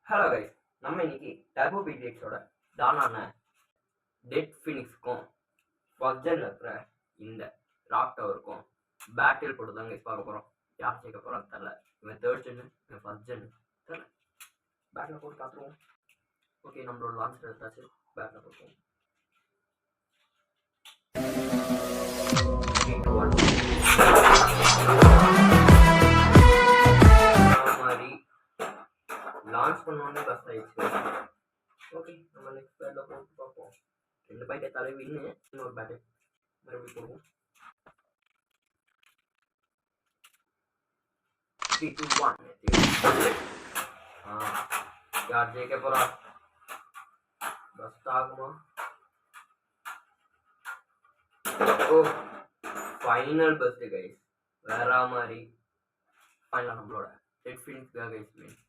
Hello guys, நம்ம இன்னைக்கு turbo பீடியட்ஸோட டானான dead ஃபினிக்ஸ்க்கும் first இருக்கிற இந்த ராக் டவருக்கும் பேட்டில் போட்டு தான் கைஸ் பார்க்க போகிறோம். யார் ஜெயிக்க போகிறான்னு தெரில. இவன் தேர்ட் ஜென்னு, இவன் ஃபர்ஸ்ட் ஜென்னு தெரில. பேட்டில் போட்டு பார்த்துருவோம். ஓகே, நம்மளோட லான்ச் எடுத்தாச்சு. பேட்டில் போட்டுருவோம். மாதிரி லான்ச் பண்ணோடனே பஸ் ஆயிடுச்சு. ஓகே, நம்ம நெக்ஸ்ட் பேட்ல போட்டு பார்ப்போம். 2 பேட் எடுத்தாலே வின்னு. இன்னொரு பேட்டு மறுபடியும் போடுவோம். 3, 2, 1. யார் ஜெயிக்க போறா? பஸ் ஆகுமா? ஓ, ஃபைனல் பஸ்ட் கைஸ். வேற மாதிரி ஃபைனல் நம்மளோட டெட் ஃபினிக்ஸ் கைஸ்.